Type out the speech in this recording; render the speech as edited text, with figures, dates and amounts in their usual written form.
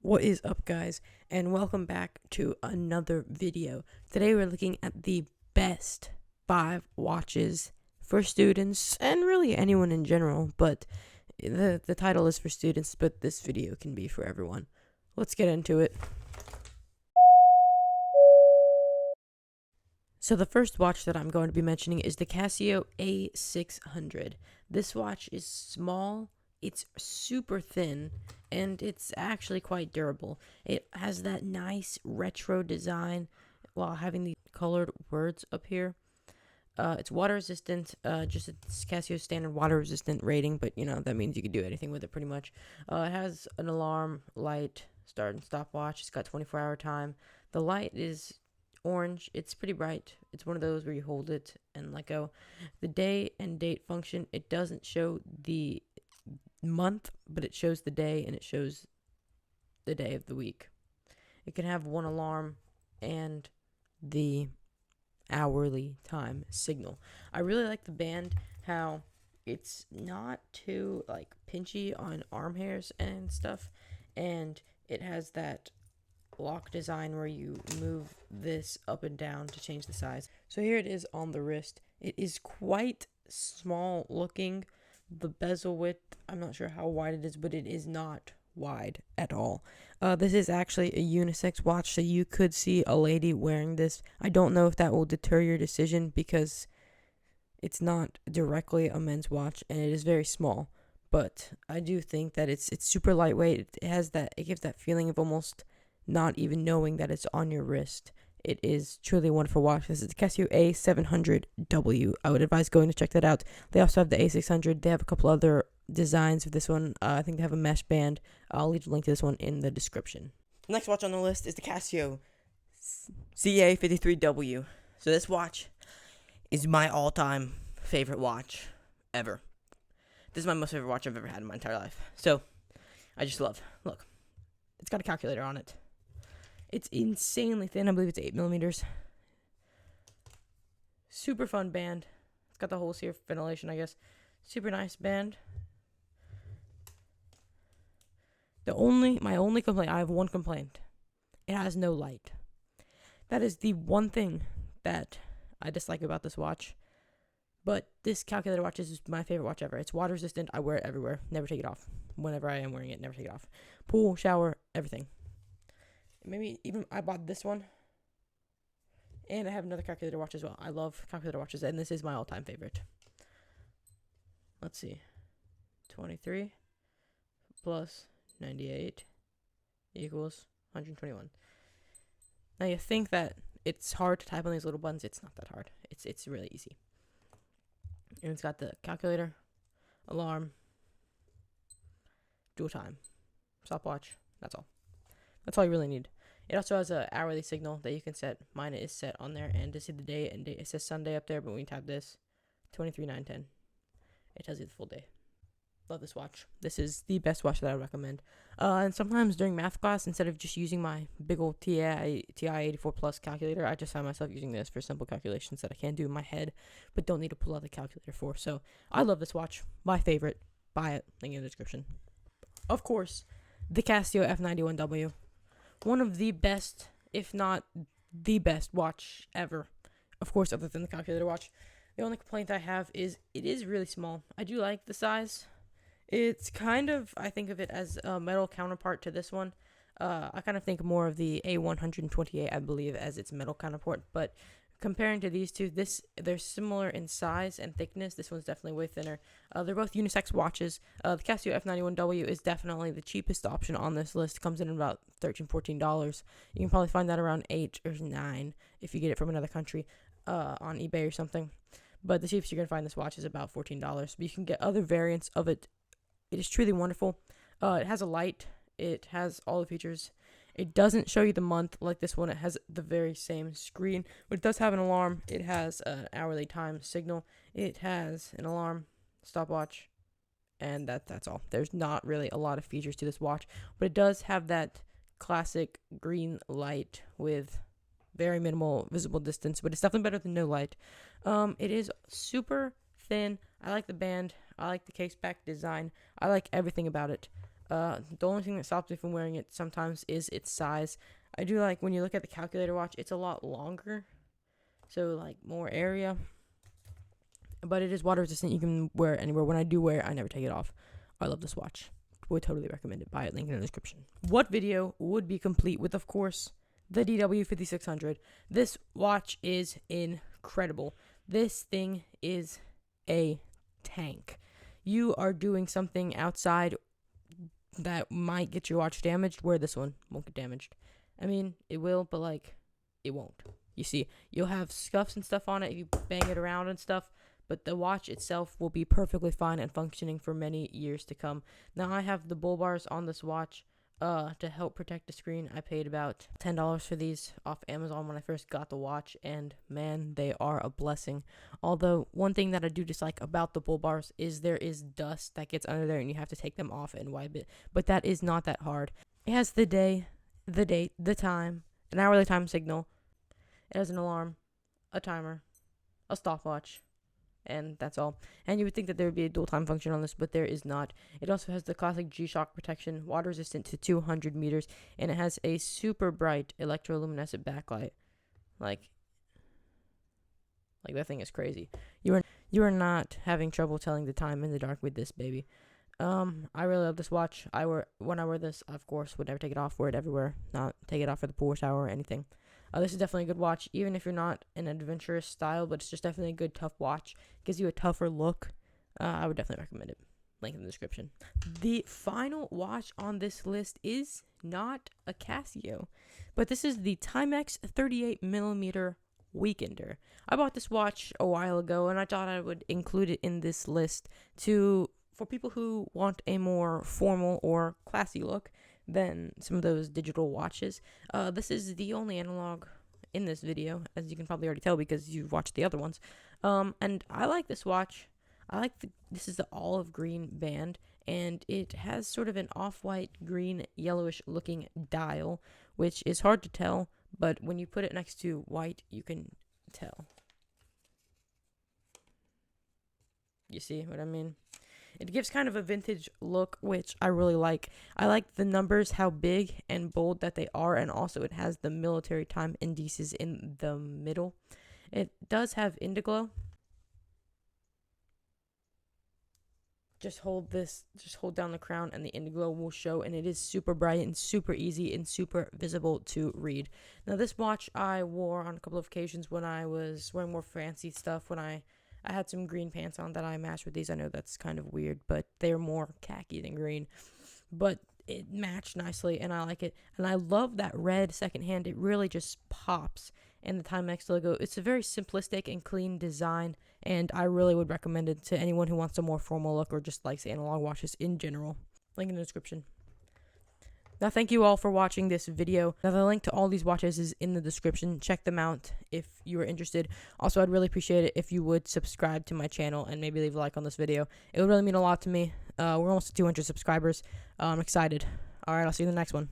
What is up, guys, and welcome back to another video. Today we're looking at the best 5 watches for students and really anyone in general, but the title is for students, but this video can be for everyone. Let's get into it. So the first watch that I'm going to be mentioning is the Casio A600. This watch is small, it's super thin, and it's actually quite durable. It has that nice retro design while having the colored words up here. It's water resistant, just it's Casio standard water resistant rating, but that means you can do anything with it pretty much. It has an alarm, light, start and stop watch. It's got 24-hour time. The light is orange. It's pretty bright. It's one of those where you hold it and let go. The day and date function, it doesn't show the month, but it shows the day and it shows the day of the week. It can have one alarm and the hourly time signal. I really like the band, how it's not too pinchy on arm hairs and stuff, and it has that lock design where you move this up and down to change the size. So here it is on the wrist. It is quite small looking. The bezel width, I'm not sure how wide it is, but it is not wide at all. This is actually a unisex watch, so you could see a lady wearing this. I don't know if that will deter your decision because it's not directly a men's watch and it is very small, but I do think that it's super lightweight. It gives that feeling of almost not even knowing that it's on your wrist. It is truly a wonderful watch. This is the Casio A700W. I would advise going to check that out. They also have the A600. They have a couple other designs of this one. I think they have a mesh band. I'll leave a link to this one in the description. The next watch on the list is the Casio CA-53W. So this watch is my all-time favorite watch ever. This is my most favorite watch I've ever had in my entire life. So I just love. Look, it's got a calculator on it. It's insanely thin. I believe it's 8 millimeters. Super fun band. It's got the holes here for ventilation, I guess. Super nice band. My only complaint, I have one complaint. It has no light. That is the one thing that I dislike about this watch. But this calculator watch is my favorite watch ever. It's water resistant. I wear it everywhere. Never take it off. Whenever I am wearing it, never take it off. Pool, shower, everything. Maybe even I bought this one. And I have another calculator watch as well. I love calculator watches, and this is my all-time favorite. Let's see. 23 plus 98 equals 121. Now you think that it's hard to type on these little buttons. It's not that hard. It's really easy. And it's got the calculator, alarm, dual time, stopwatch. That's all. That's all you really need. It also has an hourly signal that you can set. Mine is set on there, and to see the day and date, it says Sunday up there, but when you tap this, 23/9/10, it tells you the full day. Love this watch. This is the best watch that I recommend. And sometimes during math class, instead of just using my big old TI-84 Plus calculator, I just find myself using this for simple calculations that I can do in my head, but don't need to pull out the calculator for. So I love this watch. My favorite. Buy it. Link in the description. Of course, the Casio F91W. One of the best, if not the best watch ever. Of course, other than the calculator watch. The only complaint I have is it is really small. I do like the size. It's kind of, I think of it as a metal counterpart to this one. I kind of think more of the A128, I believe, as its metal counterpart. But comparing to these two, they're similar in size and thickness. This one's definitely way thinner. They're both unisex watches. The Casio F91W is definitely the cheapest option on this list. It comes in at about $13, $14. You can probably find that around $8 or $9 if you get it from another country on eBay or something. But the cheapest you're going to find this watch is about $14. But you can get other variants of it. It is truly wonderful. It has a light. It has all the features. It doesn't show you the month like this one. It has the very same screen, but it does have an alarm. It has an hourly time signal. It has an alarm, stopwatch, and that's all. There's not really a lot of features to this watch, but it does have that classic green light with very minimal visible distance, but it's definitely better than no light. It is super thin. I like the band. I like the case back design. I like everything about it. The only thing that stops me from wearing it sometimes is its size. I do like when you look at the calculator watch, it's a lot longer, so like more area. But it is water resistant. You can wear it anywhere. When I do wear it, I never take it off. I love this watch. Would totally recommend it. Buy it. Link in the description. What video would be complete with, of course, the DW5600? This watch is incredible. This thing is a tank. You are doing something outside that might get your watch damaged, where this one won't get damaged. I mean, it will, but like, it won't. You see, you'll have scuffs and stuff on it if you bang it around and stuff, but the watch itself will be perfectly fine and functioning for many years to come. Now, I have the bull bars on this watch to help protect the screen. I paid about $10 for these off Amazon when I first got the watch, and man, they are a blessing. Although, one thing that I do dislike about the bull bars is there is dust that gets under there, and you have to take them off and wipe it. But that is not that hard. It has the day, the date, the time, an hourly time signal. It has an alarm, a timer, a stopwatch, and that's all. And you would think that there would be a dual time function on this, but there is not. It also has the classic G-Shock protection, water resistant to 200 meters, and it has a super bright electroluminescent backlight. Like that thing is crazy. You are not having trouble telling the time in the dark with this baby. I really love this watch. When I wear this, of course, would never take it off, wear it everywhere, not take it off for the pool shower or anything. This is definitely a good watch, even if you're not an adventurous style, but it's just definitely a good, tough watch. Gives you a tougher look. I would definitely recommend it. Link in the description. The final watch on this list is not a Casio, but this is the Timex 38mm Weekender. I bought this watch a while ago, and I thought I would include it in this list for people who want a more formal or classy look than some of those digital watches. This is the only analog in this video, as you can probably already tell because you've watched the other ones. And I like this watch. This is the olive green band, and it has sort of an off-white, green, yellowish looking dial, which is hard to tell, but when you put it next to white, you can tell. You see what I mean? It gives kind of a vintage look, which I really like. I like the numbers, how big and bold that they are, and also it has the military time indices in the middle. It does have Indiglo. Just hold down the crown and the Indiglo will show, and it is super bright and super easy and super visible to read. Now, this watch I wore on a couple of occasions when I was wearing more fancy stuff, when I had some green pants on that I matched with these. I know that's kind of weird, but they're more khaki than green. But it matched nicely, and I like it. And I love that red second hand. It really just pops. And the Timex logo, it's a very simplistic and clean design, and I really would recommend it to anyone who wants a more formal look or just likes analog watches in general. Link in the description. Now, thank you all for watching this video. Now, the link to all these watches is in the description. Check them out if you are interested. Also, I'd really appreciate it if you would subscribe to my channel and maybe leave a like on this video. It would really mean a lot to me. We're almost at 200 subscribers. I'm excited. All right, I'll see you in the next one.